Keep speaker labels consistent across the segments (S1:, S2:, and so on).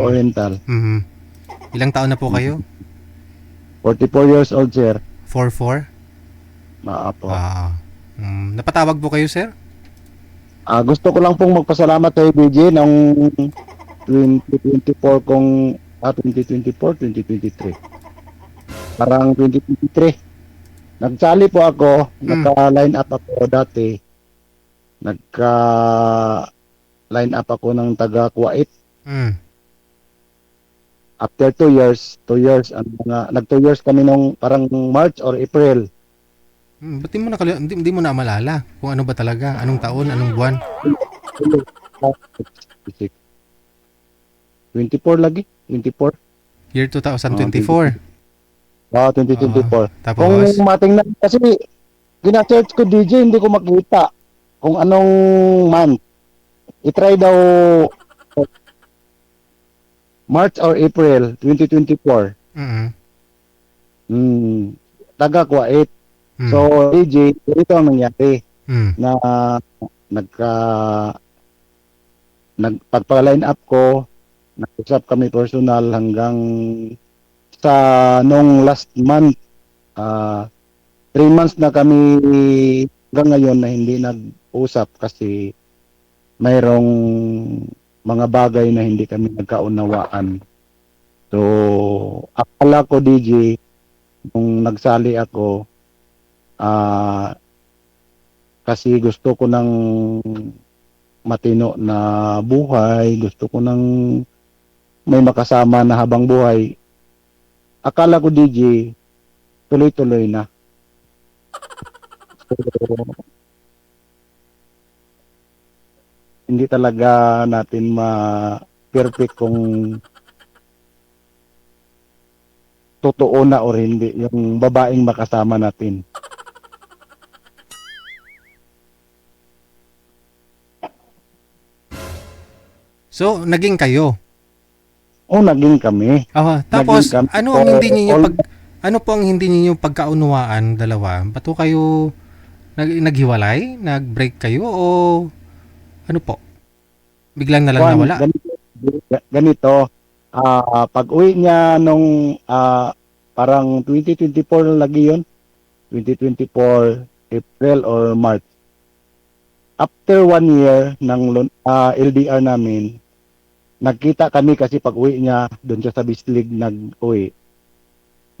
S1: Oriental.
S2: Mhm. Ilang taon na po kayo?
S1: 44 years old, sir.
S2: 44?
S1: Maapo.
S2: Ah. Napatawag po kayo, sir?
S1: Gusto ko lang pong magpasalamat kay BJ ng 2024 kong 2024, 2023. Parang 2023. Nagsali po ako,
S2: Mm.
S1: naka-line up ako dati. Nagka-line up ako ng taga Kuwait.
S2: Mm.
S1: After 2 years, nag 2 years kami nung parang March or April.
S2: Ba't di mo na malala kung ano ba talaga, anong taon, anong buwan?
S1: 24 lagi, 24.
S2: Year
S1: Ah,
S2: 2024.
S1: 2020. Ah,
S2: Oo.
S1: 2024. Kung
S2: Tapos,
S1: matingnan kasi gina-search ko DJ, hindi ko makita kung anong month. I-try daw March or April 2024.
S2: mm.
S1: Hmm, taga Kuwait.
S2: Mm.
S1: So, DJ, ito ang nangyari
S2: Mm.
S1: na nagka nagpagpa-line up ko, nag-usap kami personal hanggang sa nung last month, 3 months na kami hanggang ngayon na hindi nag-usap kasi mayroong mga bagay na hindi kami nagkaunawaan. So, akala ko DJ, nung nagsali ako, ah, kasi gusto ko ng matino na buhay, gusto ko ng may makasama na habang buhay. Akala ko DJ, tuloy-tuloy na. So, hindi talaga natin ma-perfect kung totoo na or hindi yung babaeng makasama natin.
S2: So, naging kayo.
S1: O naging kami. Naging
S2: Tapos,
S1: kami for
S2: ano po ang hindi niyo pagkaunawaan dalawa? Ba't po kayo naghiwalay? Nag-break kayo o ano po? Biglang na lang nawala?
S1: ganito, ganito pag uwi niya nung parang 2024 lagi yon, 2024 April or March. After 1 year ng LDR namin, nagkita kami kasi pag uwi niya doon siya sa Bislig nag-uwi.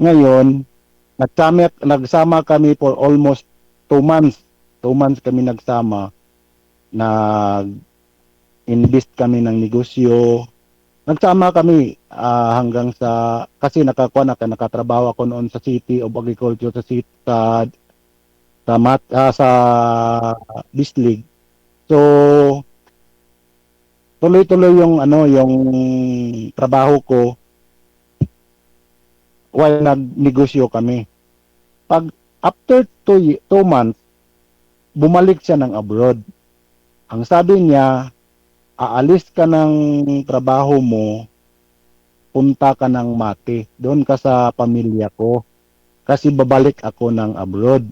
S1: Ngayon, nagsama kami for almost 2 months. 2 months kami nagsama. Nag-invest kami ng negosyo. Nagsama kami hanggang sa, kasi nakatrabaho ako noon sa City of Agriculture sa city, sa Bislig. So, tuloy-tuloy yung yung trabaho ko while nagnegosyo kami. Pag after 2 months, bumalik siya ng abroad. Ang sabi niya, aalis ka ng trabaho mo, punta ka ng Mati. Doon ka sa pamilya ko. Kasi babalik ako ng abroad.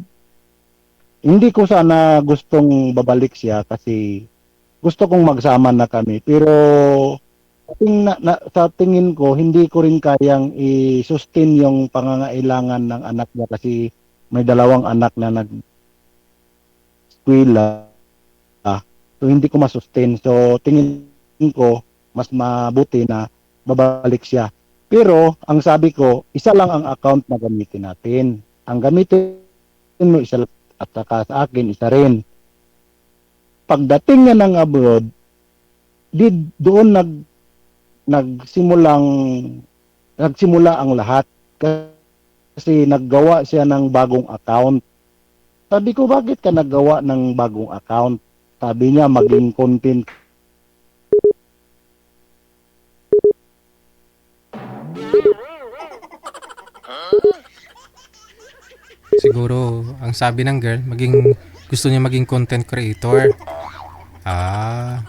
S1: Hindi ko sana gustong babalik siya kasi gusto kong magsama na kami. Pero sa tingin ko, hindi ko rin kayang i-sustain yung pangangailangan ng anak niya kasi may 2 anak na nag-eskwela. So hindi ko masustain. So tingin ko mas mabuti na babalik siya. Pero ang sabi ko, isa lang ang account na gamitin natin. Ang gamitin mo isa lang at saka sa akin isa rin. Pagdating niya ng abroad, doon nagsimulang nagsimula ang lahat kasi naggawa siya ng bagong account. Sabi ko, bakit ka naggawa ng bagong account? Sabi niya, maging content.
S2: Siguro, ang sabi ng girl, gusto niya maging content creator. Ah,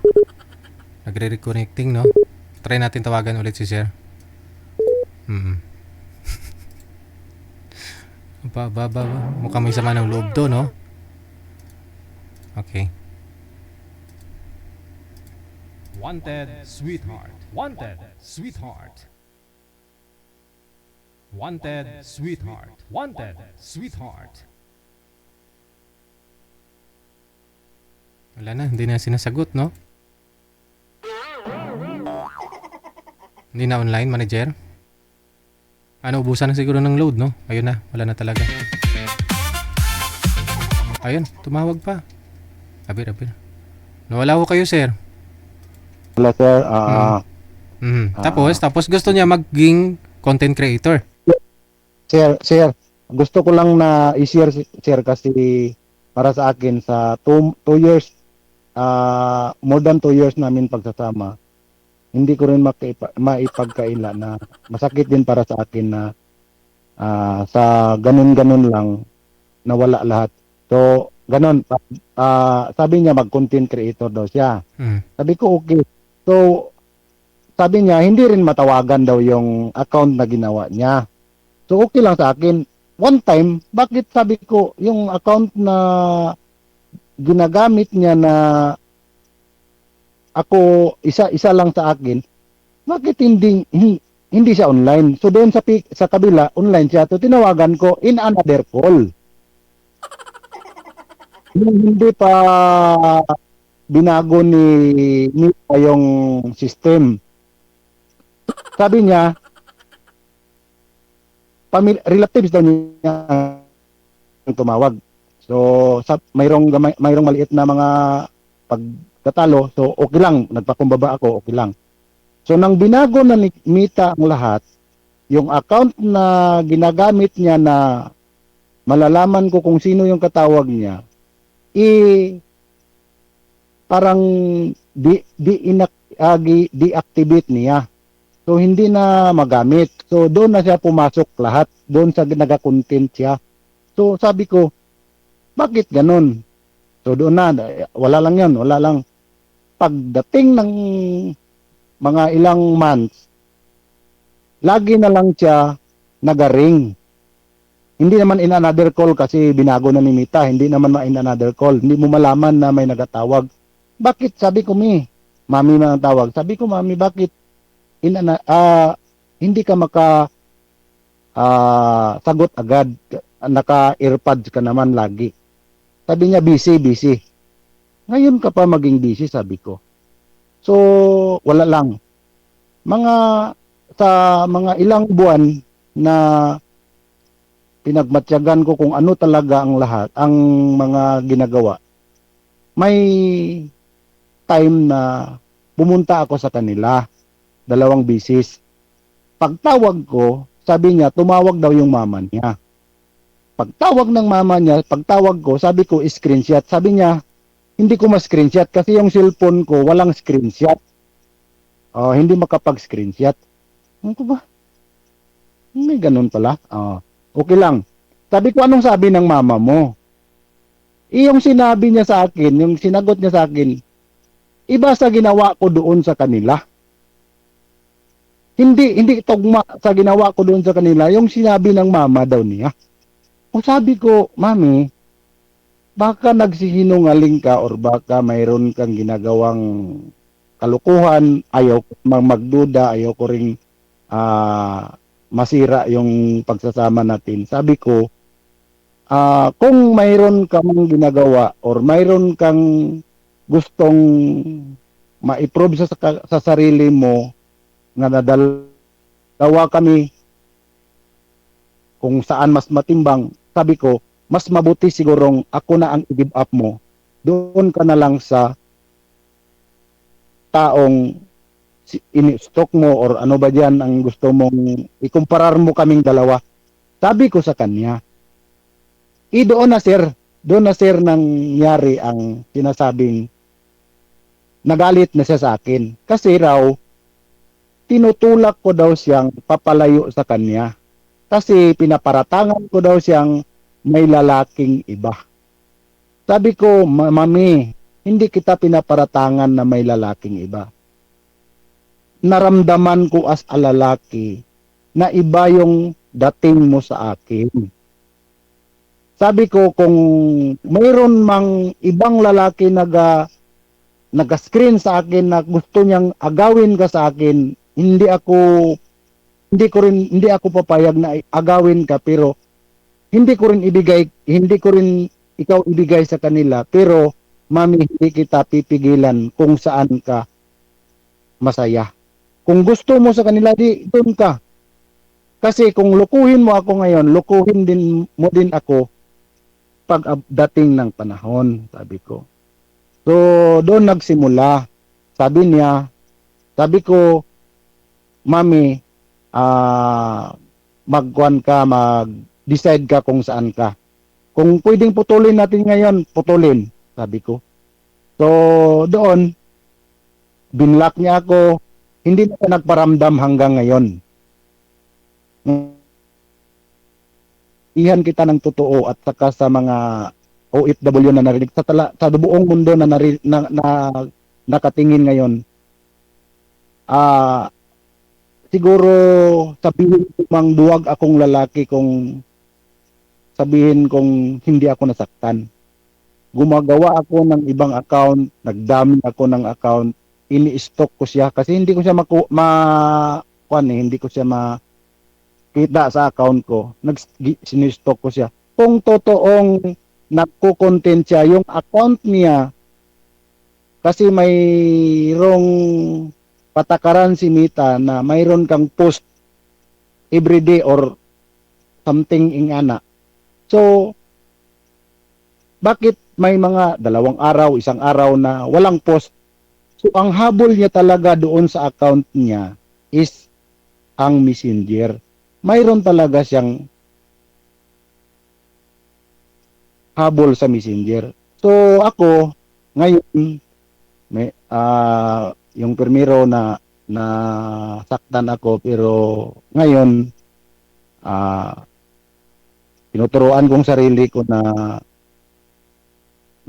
S2: nagre-reconnecting, no? Try natin tawagan ulit si Sir. Mm. Mukhang may sama ng loob to, no? Okay. Wanted, sweetheart. Wanted, sweetheart. Wanted, sweetheart. Wanted, sweetheart. Wala na, hindi na sinasagot, no? Hindi na online, manager. Ano, ubusan na siguro ng load, no? Ayun na, wala na talaga. Ayun, tumawag pa. Abir. Nawala ko kayo, sir.
S1: Wala, sir.
S2: Tapos gusto niya maging content creator.
S1: Sir, gusto ko lang na i-share, sir, kasi para sa akin sa 2 years, more than 2 years namin pagsasama, hindi ko rin maipagkaila na masakit din para sa akin na sa ganun-ganun lang nawala lahat. So, ganun. Sabi niya mag-content creator daw siya. Sabi ko okay. So, sabi niya hindi rin matawagan daw yung account na ginawa niya. So, okay lang sa akin. One time, bakit sabi ko yung account na ginagamit niya na ako isa lang sa akin, bakit hindi siya online? So doon sa kabila online siya. So tinawagan ko in another call. Hindi pa binago ni Mita yung system. Sabi niya relatives daw niya ang tumawag. So mayroong maliit na mga pagtatalo, so okay lang, nagpakumbaba ako, okay lang. So nang binago na ni Mita ang lahat, yung account na ginagamit niya na malalaman ko kung sino yung katawag niya, parang deactivate niya. So hindi na magamit. So doon na siya pumasok lahat, doon sa nag-content siya. So sabi ko, bakit ganun? So doon na, wala lang yan, wala lang. Pagdating ng mga ilang months, lagi na lang siya nagaring. Hindi naman in another call kasi binago na ni Mita, hindi naman in another call. Hindi mo malaman na may nagatawag. Bakit? Sabi ko, Mami na ang tawag. Sabi ko, Mami, bakit hindi ka sagot agad? Naka-earpods ka naman lagi. Sabi niya, busy. Ngayon ka pa maging busy, sabi ko. So, wala lang. Sa mga ilang buwan na pinagmatyagan ko kung ano talaga ang lahat, ang mga ginagawa, may time na pumunta ako sa kanila, 2 bisis. Pagtawag ko, sabi niya, tumawag daw yung mama niya. Pagtawag ng mama niya, pagtawag ko, sabi ko, screenshot. Sabi niya, hindi ko ma-screenshot kasi yung cellphone ko walang screenshot. Hindi makapag-screenshot. Ano ko ba? May ganun pala. Okay lang. Sabi ko, anong sabi ng mama mo? Yung sinabi niya sa akin, yung sinagot niya sa akin, iba sa ginawa ko doon sa kanila. Hindi tugma sa ginawa ko doon sa kanila, yung sinabi ng mama daw niya. Sabi ko, Mami, baka nagsisinungaling ka or baka mayroon kang ginagawang kalukuhan, ayaw ko magduda, ayaw ko ring masira yung pagsasama natin. Sabi ko, kung mayroon kang ginagawa or mayroon kang gustong ma-improve sa sarili mo, nga nadalawa kami kung saan mas matimbang, sabi ko, mas mabuti sigurong ako na ang i-give up mo. Doon ka na lang sa taong in-stock mo or ano ba diyan ang gusto mong ikumparar mo kaming dalawa. Sabi ko sa kanya, doon na sir nangyari ang sinasabing nagalit na siya sa akin. Kasi raw, tinutulak ko daw siyang papalayo sa kanya. Kasi pinaparatangan ko daw siyang may lalaking iba. Sabi ko, Mami, hindi kita pinaparatangan na may lalaking iba. Naramdaman ko as a lalaki na iba yung dating mo sa akin. Sabi ko, kung mayroon mang ibang lalaki nag-screen sa akin na gusto niyang agawin ka sa akin, hindi ako papayag na agawin ka, pero hindi ko rin ikaw ibigay sa kanila, pero mami, hindi kita pipigilan kung saan ka masaya. Kung gusto mo sa kanila, di doon ka. Kasi kung lukuhin mo ako ngayon, lukuhin din mo din ako pag dating ng panahon, sabi ko. So, doon nagsimula. Sabi niya, sabi ko, mami, magkuhan ka, mag-decide ka kung saan ka. Kung pwedeng putulin natin ngayon, putulin, sabi ko. So, doon, binlock niya ako, hindi na siya nagparamdam hanggang ngayon. Ihan kita ng totoo at saka sa mga OFW na narinig sa buong mundo na nakatingin ngayon. Siguro sabihin ko mang duwag akong lalaki kung sabihin kong hindi ako nasaktan. Gumagawa ako ng ibang account, nagdami ako ng account, ini-stalk ko siya kasi hindi ko siya hindi ko siya makita sa account ko. Sinistalk ko siya. Kung totoong nagko-content siya, yung account niya kasi mayroong patakaran si Mita na mayroon kang post everyday or something ingana. So, bakit may mga 2 araw, 1 araw na walang post? So, ang habol niya talaga doon sa account niya is ang Messenger. Mayroon talaga siyang habol sa Messenger. So, ako, ngayon, yung primero na saktan ako, pero ngayon, tinuturuan kong sarili ko na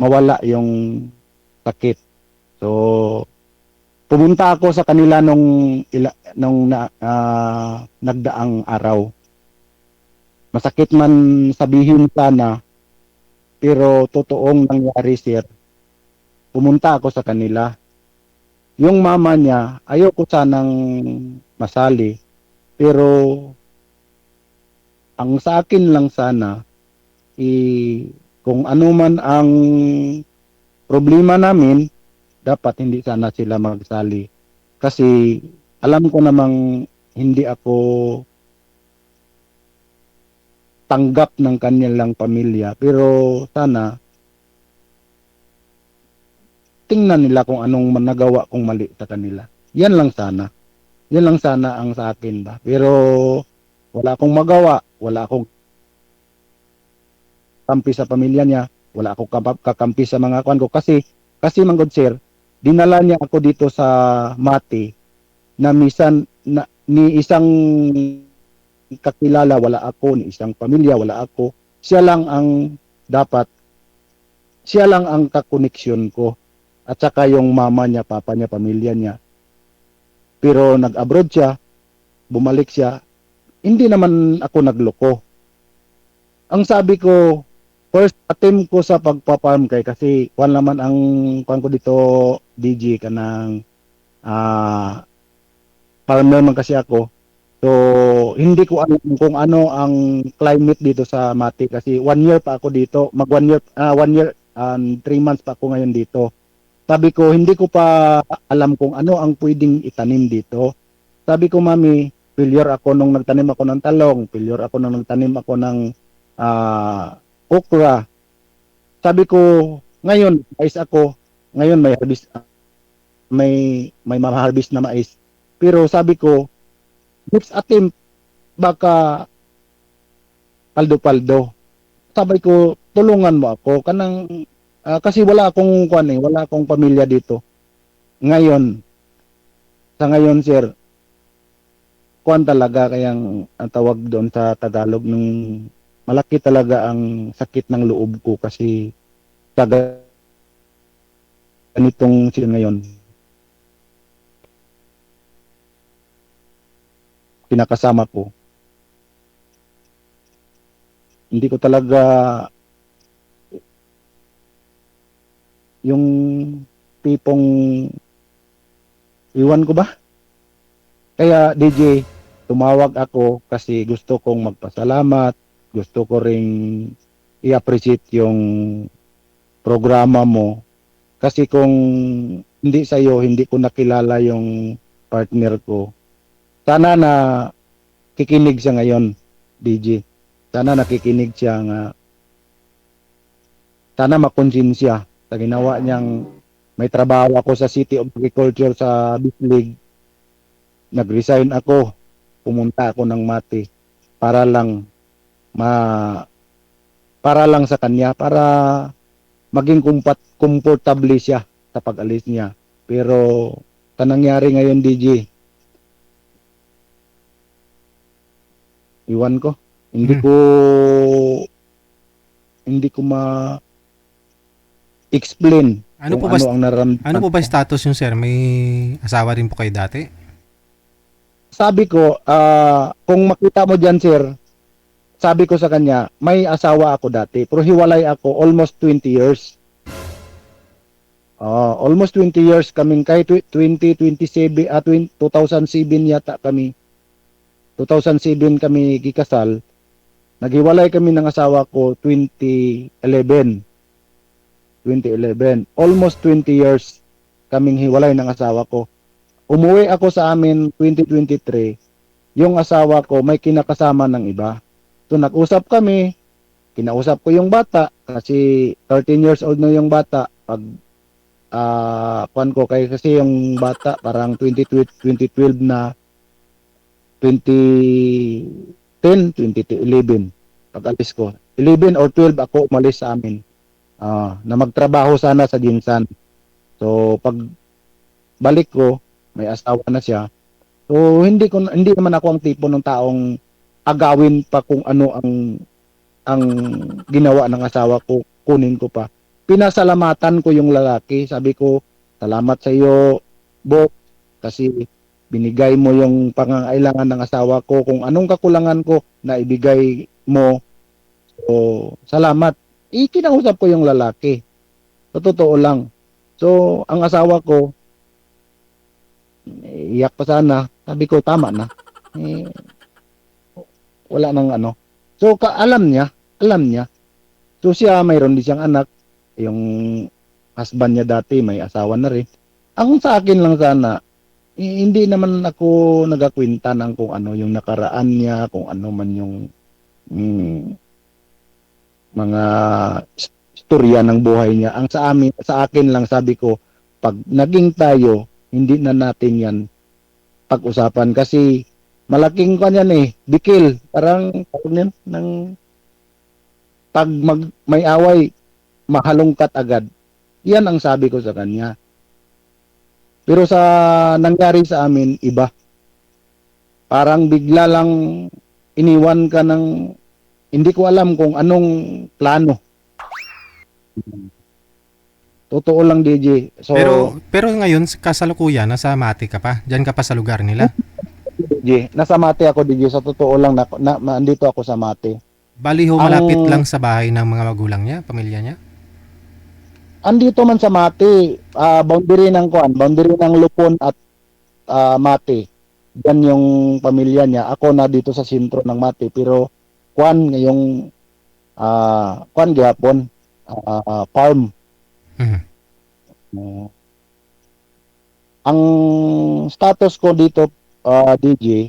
S1: mawala yung sakit. So, pumunta ako sa kanila nung nagdaang araw. Masakit man sabihin sana, pero totoong nangyari, sir. Pumunta ako sa kanila. Yung mama niya, ayoko sanang masali, pero ang sa akin lang sana, kung ano man ang problema namin, dapat hindi sana sila magsali. Kasi alam ko namang hindi ako tanggap ng kanilang pamilya. Pero sana, tingnan nila kung anong nagawa kong mali sa kanila. Yan lang sana. Yan lang sana ang sa akin ba. Pero wala akong magawa. Wala akong kampi sa pamilya niya. Wala akong kakampi sa mga kuan ko. Kasi man good sir, dinala niya ako dito sa Mati na ni isang kakilala wala ako, ni isang pamilya wala ako. Siya lang ang kakoneksyon ko. At saka yung mama niya, papa niya, pamilya niya. Pero nag-abroad siya, bumalik siya, hindi naman ako nagloko. Ang sabi ko, first attempt ko sa pagpaparm kasi kuan naman ang kuan ko dito, DJ, kanang farmer man kasi ako. So, hindi ko alam kung ano ang climate dito sa Mati kasi 1 year pa ako dito. Mag 1 year and 3 months pa ako ngayon dito. Sabi ko, hindi ko pa alam kung ano ang pwedeng itanim dito. Sabi ko, mami, failure ako nung nagtanim ako ng talong, failure ako nung nagtanim ako ng okra. Sabi ko, ngayon, mais ako, ngayon may harvest, may ma-harvest na mais. Pero sabi ko, next attempt, baka paldo-paldo. Sabi ko, tulungan mo ako kanang kasi wala akong pamilya dito. Ngayon, sa ngayon sir, kuan talaga kayang ang tawag doon sa Tagalog nung malaki talaga ang sakit ng loob ko kasi sa ganitong sila ngayon. Pinakasama ko. Hindi ko talaga yung tipong iwan ko ba? Kaya DJ, tumawag ako kasi gusto kong magpasalamat, gusto ko ring i-appreciate yung programa mo. Kasi kung hindi sa'yo, hindi ko nakilala yung partner ko. Sana na kikinig siya ngayon, DJ. Sana nakikinig siya nga. Sana makonsensya sa ginawa niyang may trabaho ako sa City of Agriculture sa Bislig. Nag-resign ako. Pumunta ako ng Mati para lang ma para lang sa kanya para maging komportable siya sa pag-alis niya. Pero sa nangyari ngayon DJ, iwan ko. Hindi
S2: Hmm.
S1: ko hindi ko ma-explain
S2: Ano
S1: kung
S2: po ba
S1: ano ang
S2: ano
S1: nararamdaman
S2: po ba
S1: ko.
S2: status yung sir? May asawa din po kayo dati?
S1: Sabi ko, kung makita mo diyan sir, sabi ko sa kanya, may asawa ako dati, pero hiwalay ako almost 20 years. Almost 20 years kaming kay 2027 2007 yata kami. 2007 kami gikasal. Naghiwalay kami ng asawa ko 2011. 2011. Almost 20 years kaming hiwalay ng asawa ko. Umuwi ako sa amin 2023. Yung asawa ko may kinakasama ng iba. So nag-usap kami, kinausap ko yung bata kasi 13 years old na yung bata. Pag kuan ko kay kasi yung bata parang 2012 na 2010, 2011 pag alis ko. 11 or 12 ako umalis sa amin. Na magtrabaho sana sa Jinsan. So pag balik ko, may asawa na siya. So hindi naman ako ang tipo ng taong agawin pa kung ano ang ginawa ng asawa ko, kunin ko pa. Pinasalamatan ko yung lalaki. Sabi ko, salamat sa iyo, Bo, kasi binigay mo yung pangangailangan ng asawa ko. Kung anong kakulangan ko na ibigay mo, so salamat. Ikinausap ko yung lalaki. Sa totoo lang. So, ang asawa ko, iyak pa sana. Sabi ko, tama na. Eh, wala nang ano. So, alam niya. So, siya, mayroon din siyang anak. Yung husband niya dati, may asawa na rin. Ang sa akin lang sana, hindi naman ako nagakwenta ng kung ano yung nakaraan niya, kung ano man yung mm, mga istorya ng buhay niya. Ang sa akin lang sabi ko, pag naging tayo, hindi na natin yan pag-usapan kasi malaking kanyan bikil. Parang yun, ng pag may away, mahalongkat agad. Yan ang sabi ko sa kanya. Pero sa nangyari sa amin, iba. Parang bigla lang iniwan ka ng hindi ko alam kung anong plano. Totoo lang DJ. So,
S2: Pero ngayon kasalukuyan nasa Mati ka pa. Diyan ka pa sa lugar nila.
S1: DJ, nasa Mate ako DJ. Sa totoo lang andito ako sa Mate.
S2: Bali ho
S1: Ang
S2: malapit lang sa bahay ng mga magulang niya, pamilya niya.
S1: andito man sa Mate, boundary ng Lupon at Mate. Yan yung pamilya niya. Ako na dito sa sentro ng Mate, pero yung gihapon farm.
S2: Mhm.
S1: Uh, ang status ko dito DJ,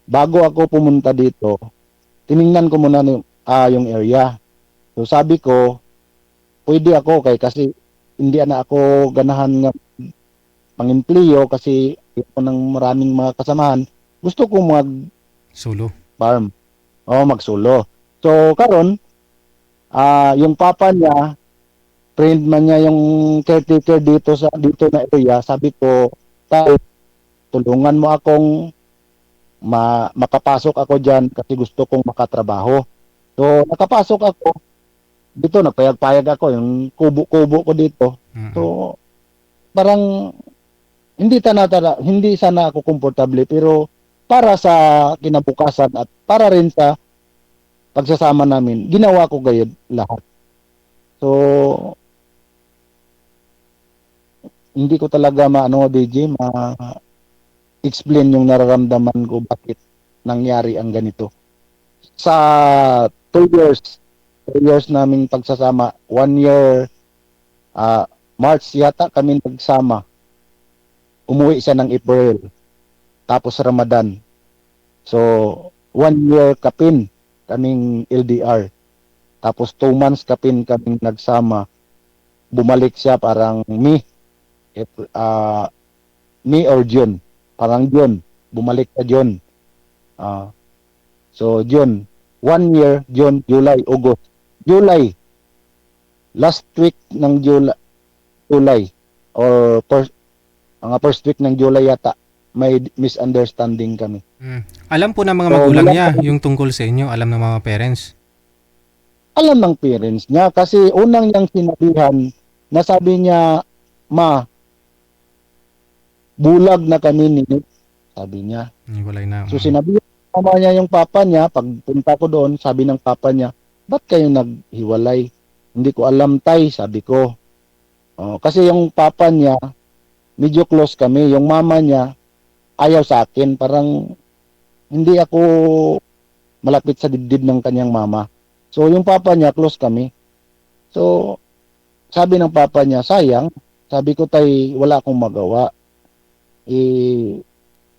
S1: bago ako pumunta dito, tiningnan ko muna yung area. So sabi ko, pwede ako kasi hindi na ako ganahan nga pang-empleo kasi ito ng maraming mga kasamahan. Gusto ko
S2: Solo.
S1: mag-farm o mag-solo. So karon yung papa niya, friend man niya yung caretaker dito na area, sabi ko, tay, tulungan mo akong makapasok ako diyan kasi gusto kong makatrabaho. So nakapasok ako dito, nagpayag-payag ako yung kubo-kubo ko dito.
S2: Mhm.
S1: So parang hindi sana ako komportable pero para sa kinabukasan at para rin sa pagsasama namin, ginawa ko gayud lahat. So hindi ko talaga maano DJ ma-explain yung nararamdaman ko bakit nangyari ang ganito. Sa 2 years, 2 years naming pagsasama, 1 year, March yata kami nagsama. Umuwi siya ng April, tapos Ramadan. So, 1 year kapin kaming LDR. Tapos 2 months kapin kaming nagsama. Bumalik siya parang May or June. Parang June. Bumalik siya June. Ah, so, June. 1 year, June, July, August. July. Last week ng July. Or first week ng July yata. May misunderstanding kami.
S2: Alam po ng mga
S1: So,
S2: magulang
S1: wala
S2: niya
S1: pa-
S2: yung tungkol sa inyo, alam ng mga parents.
S1: Alam ng parents niya kasi unang niyang sinabihan na sabi niya, "Ma, bulag na kami ni," sabi niya.
S2: Hiwalay na.
S1: So sinabi ng mama niya yung papa niya, pagpunta ko doon, sabi ng papa niya, "Ba't kayo naghiwalay?" "Hindi ko alam, tay," sabi ko. Kasi yung papa niya, medyo close kami. Yung mama niya, ayaw sa akin. Parang hindi ako malapit sa dibdib ng kanyang mama. So yung papa niya, close kami. So sabi ng papa niya, "Sayang." Sabi ko, "Tay, wala akong magawa. Eh,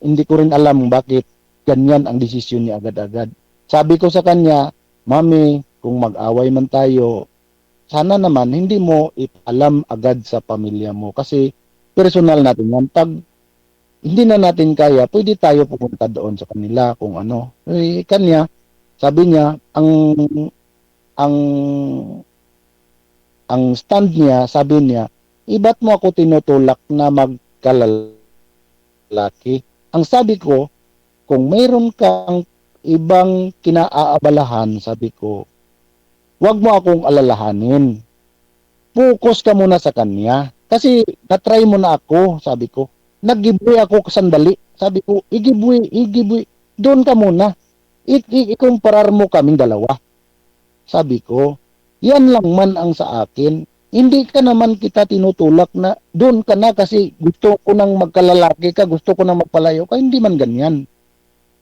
S1: hindi ko rin alam bakit ganyan ang desisyon niya agad-agad." Sabi ko sa kanya, "Mami, kung mag-away man tayo, sana naman hindi mo ipaalam agad sa pamilya mo kasi personal natin yan. Pag hindi na natin kaya, pwede tayo pupunta doon sa kanila kung ano." Kanya, sabi niya, ang stand niya, sabi niya, "Ba't mo ako tinutulak na magkalalaki?" Ang sabi ko, kung mayroon kang ibang kinaaabalahan, sabi ko, wag mo akong alalahanin. Focus ka muna sa kanya. Kasi natry mo na ako, sabi ko. Nag-giveaway ako sandali. Sabi ko, i-giveaway. Doon ka muna. Ikumparar mo kaming dalawa. Sabi ko, yan lang man ang sa akin. Hindi ka naman kita tinutulak na doon ka na kasi gusto ko nang magkalalaki ka, gusto ko nang magpalayo ka. Hindi man ganyan.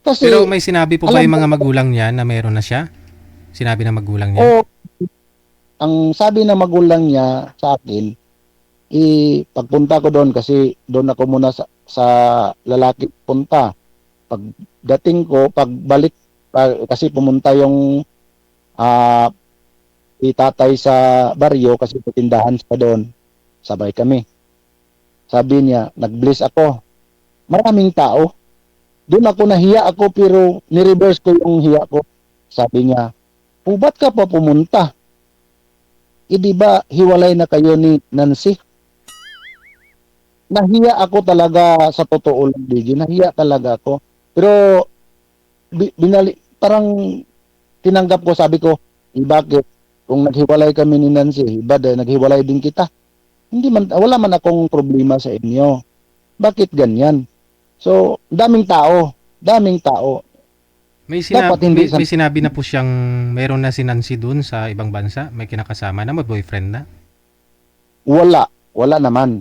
S2: Pero
S1: Kasi,
S2: may sinabi po ba
S1: alam
S2: yung
S1: mo,
S2: mga magulang niya na meron na siya? Sinabi ng magulang niya?
S1: o ang sabi ng magulang niya sa akin, pagpunta ko doon kasi doon ako muna sa lalaki punta. Pagdating ko, pagbalik, kasi pumunta yung ah, itatay sa baryo kasi putindahan sa doon. Sabay kami. Sabi niya, nag-bless ako. Maraming tao. Doon ako nahiya ako pero ni-reverse ko yung hiya ko. Sabi niya, ba't ka pa pumunta? Di ba hiwalay na kayo ni Nancy? Nahiya ako talaga sa totoo lang, Biggie. Nahiya talaga ako. Pero parang tinanggap ko, sabi ko, bakit? Kung naghiwalay kami ni Nancy, iba dahil naghiwalay din kita. Hindi man, wala man akong problema sa inyo. Bakit ganyan? So, daming tao. Daming tao. Dapat hindi
S2: May sinabi na po siyang meron na si Nancy dun sa ibang bansa? May kinakasama na? May boyfriend na?
S1: wala. Wala naman.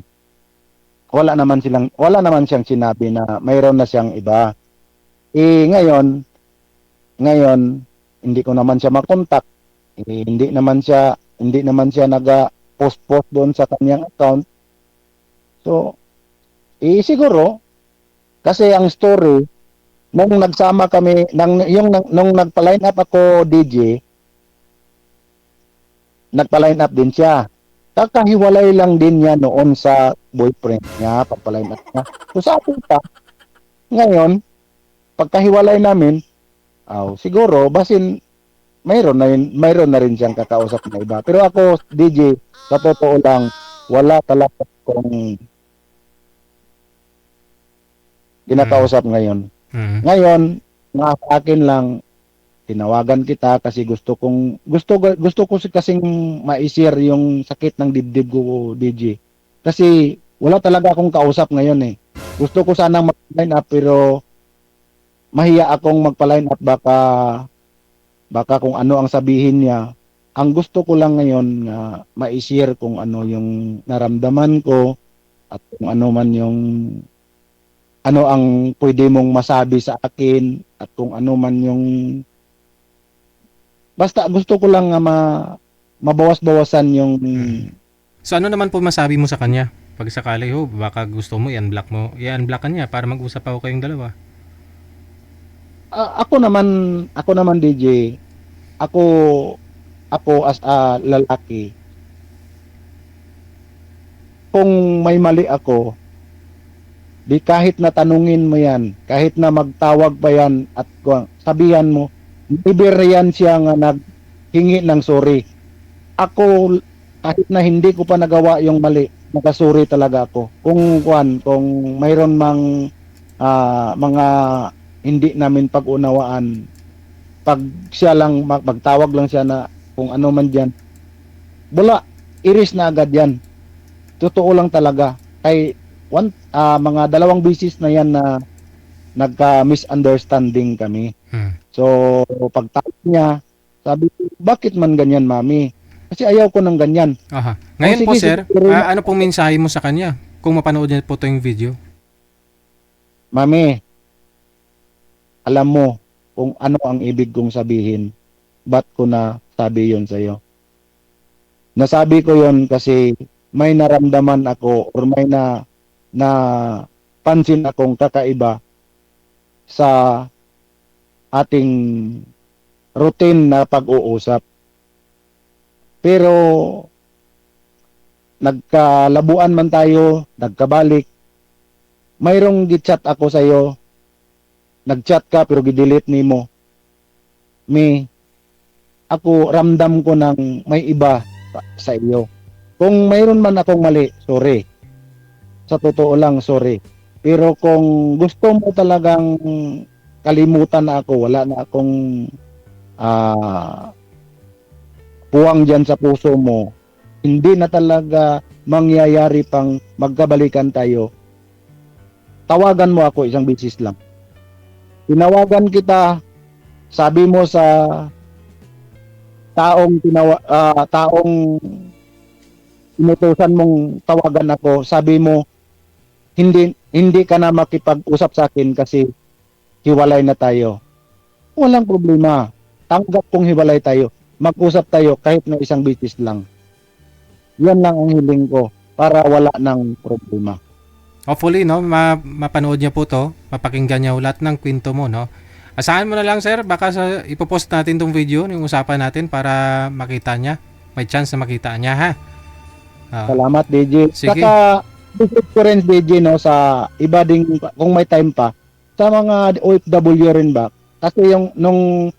S1: Wala naman siyang sinabi na mayroon na siyang iba. Ngayon, hindi ko naman siya makontak. Hindi naman siya naga-post doon sa kanyang account. So, siguro, kasi ang story, nung nagsama kami, nung nagpa-line up ako, DJ, nagpa-line up din siya. Kakahiwalay lang din niya noon sa boyfriend niya, pagpa-line up niya. So, sa akin pa, ngayon, pagkahiwalay namin, siguro, basin, mayroon na rin siyang kakausap na iba. Pero ako, DJ, sa totoo lang, wala talaga akong kinakausap ngayon. Ngayon, nga sa akin lang, tinawagan kita kasi gusto ko kasing ma-share yung sakit ng dibdib ko, DJ. Kasi wala talaga akong kausap ngayon eh. Gusto ko sanang mag-line up pero mahiya akong magpa-line up, baka kung ano ang sabihin niya. Ang gusto ko lang ngayon na ma-share kung ano yung naramdaman ko at kung ano man yung ano ang pwede mong masabi sa akin at kung ano man yung basta gusto ko lang nga mabawas-bawasan yung
S2: So ano naman po masabi mo sa kanya? Pag sakali ho, baka gusto mo i-unblock ka niya para mag-usap ako kayong dalawa.
S1: ako naman DJ, ako ako as a lalaki, kung may mali ako, di kahit na tanungin mo yan, kahit na magtawag pa yan at sabihan mo, libre yan siya nga naghingi ng sorry. Ako, kahit na hindi ko pa nagawa yung mali, nagkasuri talaga ako. Kung mayroon mang mga hindi namin pag-unawaan, pag siya lang, magtawag lang siya na kung ano man dyan, wala, iris na agad yan. Totoo lang talaga. Kay mga 2 beses na yan na nagka-misunderstanding kami. So, pagtawag niya, sabi ko, bakit man ganyan, mami? Kasi ayaw ko ng ganyan.
S2: Aha. Ngayon
S1: sige,
S2: po sir,
S1: sige,
S2: ano pong mensahe mo sa kanya? Kung mapanood niya po ito yung video.
S1: Mami, alam mo kung ano ang ibig kong sabihin. Ba't ko na sabi yon sa'yo? Nasabi ko yon kasi may naramdaman ako or may na pansin akong kakaiba sa ating routine na pag-uusap. Pero nagkalabuan man tayo, nagkabalik, mayroong gichat ako sa iyo. Nagchat ka pero gidelete nimo. Ako ramdam ko ng may iba sa iyo. Kung mayroon man akong mali, sorry. Sa totoo lang, sorry. Pero kung gusto mo talagang kalimutan na ako, wala na akong puwang dyan sa puso mo, hindi na talaga mangyayari pang magkabalikan tayo, tawagan mo ako isang beses lang. Tinawagan kita, sabi mo sa taong inutusan mong tawagan ako, sabi mo hindi ka na makipag-usap sa akin kasi hiwalay na tayo. Walang problema. Tanggap kong hiwalay tayo. Mag-usap tayo kahit na isang beses lang. Yan lang ang hiling ko para wala ng problema.
S2: Hopefully, no, mapanood niya po to, mapakinggan niya lahat ng kwento mo, no. Asahan mo na lang, sir, baka ipopost natin tong video, yung usapan natin para makita niya. May chance na makita niya, ha.
S1: Salamat, DJ.
S2: Sige.
S1: Saka, visit ko rin, DJ, no, sa iba ding, kung may time pa, sa mga OFW rin ba? Kasi nung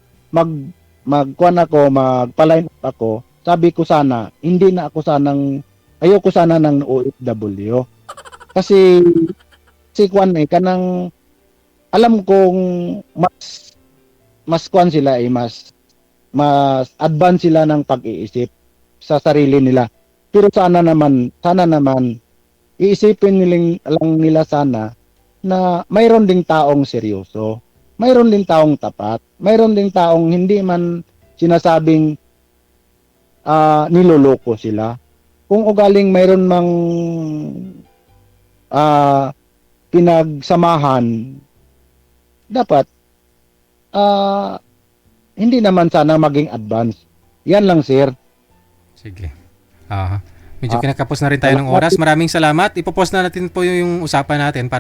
S1: magkuhan ako, magpa-line up ako, sabi ko sana, ayoko sana ng OFW. Kasi kuan kanang alam kong mas kuan sila mas advance sila ng pag-iisip sa sarili nila. Pero sana naman iisipin nila sana na mayroon ding taong seryoso, mayroon ding taong tapat, mayroon ding taong hindi man sinasabing niloloko sila. Kung ugaling mayroon mang pinagsamahan, dapat hindi naman sana maging advance. Yan lang, sir.
S2: Sige. Medyo kinakapos na rin tayo ng oras. Maraming salamat. Ipopost na natin po yung usapan natin para